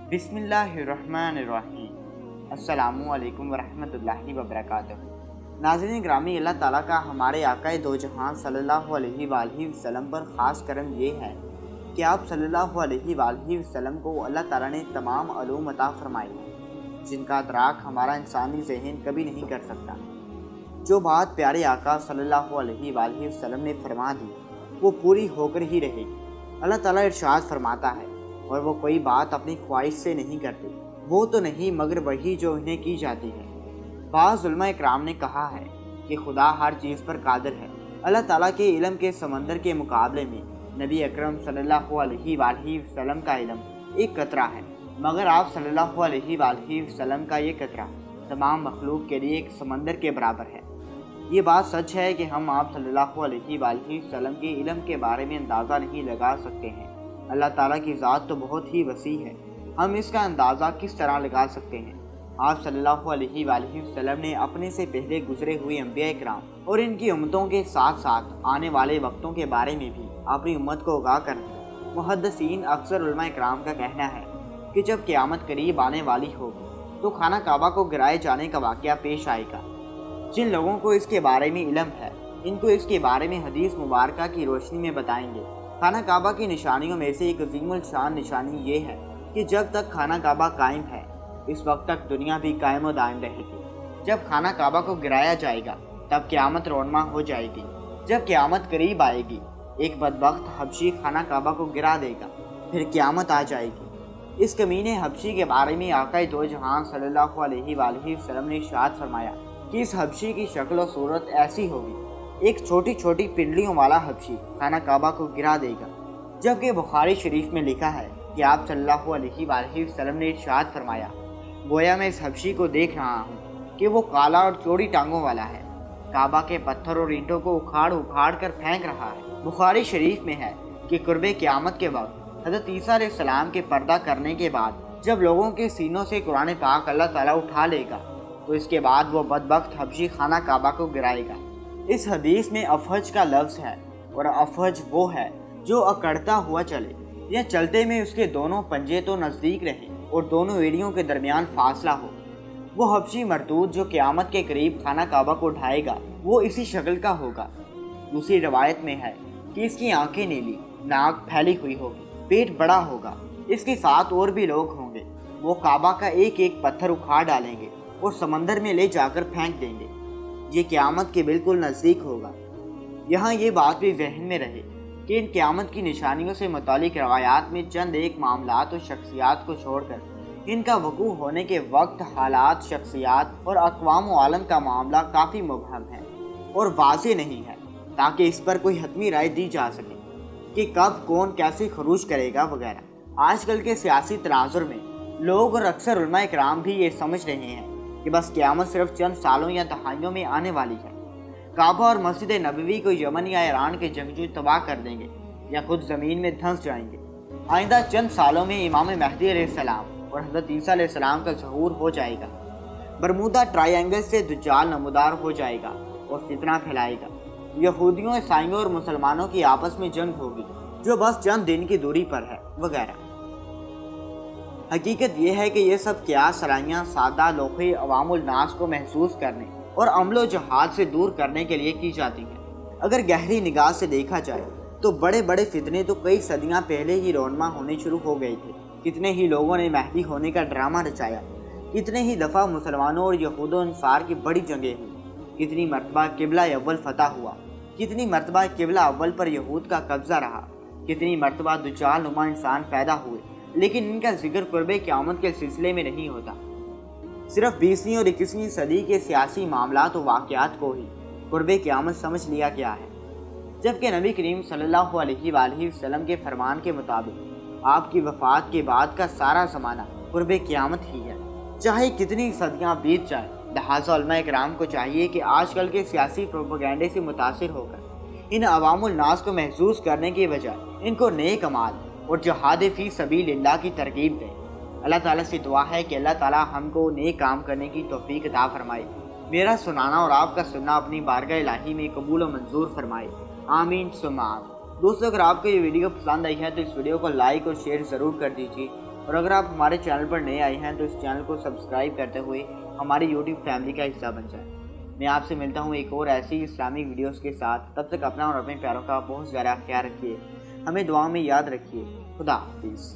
بسم اللہ الرحمن الرحیم۔ السلام علیکم ورحمۃ اللہ وبرکاتہ۔ ناظرین گرامی، اللہ تعالیٰ کا ہمارے آقا دو جہاں صلی اللہ علیہ وآلہ وسلم پر خاص کرم یہ ہے کہ آپ صلی اللہ علیہ وآلہ وسلم کو اللہ تعالیٰ نے تمام علوم عطا فرمائی ہیں جن کا ادراک ہمارا انسانی ذہن کبھی نہیں کر سکتا۔ جو بات پیارے آقا صلی اللہ علیہ وآلہ وسلم نے فرما دی وہ پوری ہو کر ہی رہے گی۔ اللہ تعالیٰ ارشاد فرماتا ہے، اور وہ کوئی بات اپنی خواہش سے نہیں کرتے، وہ تو نہیں مگر وہی جو انہیں کی جاتی ہے۔ بعض علماء اکرام نے کہا ہے کہ خدا ہر چیز پر قادر ہے۔ اللہ تعالیٰ کے علم کے سمندر کے مقابلے میں نبی اکرم صلی اللہ علیہ وآلہ وسلم کا علم ایک قطرہ ہے، مگر آپ صلی اللہ علیہ وآلہ وسلم کا یہ قطرہ تمام مخلوق کے لیے ایک سمندر کے برابر ہے۔ یہ بات سچ ہے کہ ہم آپ صلی اللہ علیہ وآلہ وسلم کے علم کے بارے میں اندازہ نہیں لگا سکتے ہیں۔ اللہ تعالیٰ کی ذات تو بہت ہی وسیع ہے، ہم اس کا اندازہ کس طرح لگا سکتے ہیں؟ آپ صلی اللہ علیہ وآلہ وسلم نے اپنے سے پہلے گزرے ہوئے انبیاء اکرام اور ان کی امتوں کے ساتھ ساتھ آنے والے وقتوں کے بارے میں بھی اپنی امت کو آگاہ کر دیا۔ محدثین اکثر علماء اکرام کا کہنا ہے کہ جب قیامت قریب آنے والی ہوگی تو خانہ کعبہ کو گرائے جانے کا واقعہ پیش آئے گا۔ جن لوگوں کو اس کے بارے میں علم ہے ان کو اس کے بارے میں حدیث مبارکہ کی روشنی میں بتائیں گے۔ خانہ کعبہ کی نشانیوں میں سے ایک عظیم الشان نشانی یہ ہے کہ جب تک خانہ کعبہ قائم ہے اس وقت تک دنیا بھی قائم و دائم رہے گی۔ جب خانہ کعبہ کو گرایا جائے گا تب قیامت رونما ہو جائے گی۔ جب قیامت قریب آئے گی ایک بدبخت حبشی خانہ کعبہ کو گرا دے گا، پھر قیامت آ جائے گی۔ اس کمینے حبشی کے بارے میں آقا دو جہاں صلی اللہ علیہ وآلہ وسلم نے ارشاد فرمایا کہ اس حبشی کی شکل و صورت ایسی ہوگی، ایک چھوٹی چھوٹی پنڈلیوں والا حبشی خانہ کعبہ کو گرا دے گا۔ جبکہ بخاری شریف میں لکھا ہے کہ آپ صلی اللہ علیہ وآلہ وسلم نے ارشاد فرمایا، گویا میں اس حبشی کو دیکھ رہا ہوں کہ وہ کالا اور چوڑی ٹانگوں والا ہے، کعبہ کے پتھر اور اینٹوں کو اکھاڑ اکھاڑ کر پھینک رہا ہے۔ بخاری شریف میں ہے کہ قرب قیامت کے وقت حضرت عیسیٰ علیہ السلام کے پردہ کرنے کے بعد جب لوگوں کے سینوں سے قرآن پاک اللہ تعالیٰ اٹھا لے گا تو اس کے بعد وہ بدبخت حبشی خانہ کعبہ کو گرائے گا۔ اس حدیث میں افحج کا لفظ ہے، اور افحج وہ ہے جو اکڑتا ہوا چلے یا چلتے میں اس کے دونوں پنجے تو نزدیک رہیں اور دونوں ایڑیوں کے درمیان فاصلہ ہو۔ وہ حبشی مردود جو قیامت کے قریب خانہ کعبہ کو اٹھائے گا وہ اسی شکل کا ہوگا۔ دوسری روایت میں ہے کہ اس کی آنکھیں نیلی، ناک پھیلی ہوئی ہوگی، پیٹ بڑا ہوگا، اس کے ساتھ اور بھی لوگ ہوں گے۔ وہ کعبہ کا ایک ایک پتھر اکھاڑ ڈالیں گے اور سمندر میں لے جا کر پھینک دیں گے۔ یہ قیامت کے بالکل نزدیک ہوگا۔ یہاں یہ بات بھی ذہن میں رہے کہ ان قیامت کی نشانیوں سے متعلق روایات میں چند ایک معاملات اور شخصیات کو چھوڑ کر ان کا وقوع ہونے کے وقت، حالات، شخصیات اور اقوام و عالم کا معاملہ کافی مبہم ہے اور واضح نہیں ہے، تاکہ اس پر کوئی حتمی رائے دی جا سکے کہ کب کون کیسے خروج کرے گا وغیرہ۔ آج کل کے سیاسی تناظر میں لوگ اور اکثر علماء اکرام بھی یہ سمجھ رہے ہیں کہ بس قیامت صرف چند سالوں یا دہائیوں میں آنے والی ہے۔ کعبہ اور مسجد نبوی کو یمن یا ایران کے جنگجو تباہ کر دیں گے یا خود زمین میں دھنس جائیں گے۔ آئندہ چند سالوں میں امام مہدی علیہ السلام اور حضرت عیسیٰ علیہ السلام کا ظہور ہو جائے گا۔ برمودا ٹرائی اینگل سے دجال نمودار ہو جائے گا اور فتنہ پھیلائے گا۔ یہودیوں، عیسائیوں اور مسلمانوں کی آپس میں جنگ ہوگی جو بس چند دن کی دوری پر ہے وغیرہ۔ حقیقت یہ ہے کہ یہ سب قیاس سرائیاں سادہ لوخے عوام الناس کو محسوس کرنے اور عمل و جہاد سے دور کرنے کے لیے کی جاتی ہیں۔ اگر گہری نگاہ سے دیکھا جائے تو بڑے بڑے فتنے تو کئی صدیاں پہلے ہی رونما ہونے شروع ہو گئے تھے۔ کتنے ہی لوگوں نے مہدی ہونے کا ڈرامہ رچایا، کتنے ہی دفعہ مسلمانوں اور یہود و انصار کی بڑی جنگیں ہوئیں، کتنی مرتبہ قبلہ اول فتح ہوا، کتنی مرتبہ قبلہ اول پر یہود کا قبضہ رہا، کتنی مرتبہ دجال نما انسان پیدا ہوئے، لیکن ان کا ذکر قرب قیامت کے سلسلے میں نہیں ہوتا۔ صرف 20ویں اور 21ویں صدی کے سیاسی معاملات و واقعات کو ہی قرب قیامت سمجھ لیا گیا ہے، جبکہ نبی کریم صلی اللہ علیہ وآلہ وسلم کے فرمان کے مطابق آپ کی وفات کے بعد کا سارا زمانہ قرب قیامت ہی ہے، چاہے کتنی صدیاں بیت جائیں۔ لہٰذا علماء اکرام کو چاہیے کہ آج کل کے سیاسی پروپیگنڈے سے متاثر ہو کر ان عوام الناس کو محظوظ کرنے کے بجائے ان کو نیک اعمال اور جہاد فی سبیل اللہ کی ترغیب دیں۔ اللہ تعالیٰ سے دعا ہے کہ اللہ تعالیٰ ہم کو نیک کام کرنے کی توفیق عطا فرمائے۔ میرا سنانا اور آپ کا سننا اپنی بارگاہ الہی میں قبول و منظور فرمائے۔ آمین ثم آمین۔ دوستوں اگر آپ کو یہ ویڈیو پسند آئی ہے تو اس ویڈیو کو لائک اور شیئر ضرور کر دیجیے، اور اگر آپ ہمارے چینل پر نئے آئے ہیں تو اس چینل کو سبسکرائب کرتے ہوئے ہماری یوٹیوب فیملی کا حصہ بن جائیں۔ میں آپ سے ملتا ہوں ایک اور ایسی اسلامک ویڈیوز کے ساتھ، تب تک اپنا اور اپنے پیاروں کا بہت زیادہ خیال رکھیے، ہمیں دعا میں یاد رکھیے۔ خدا حافظ۔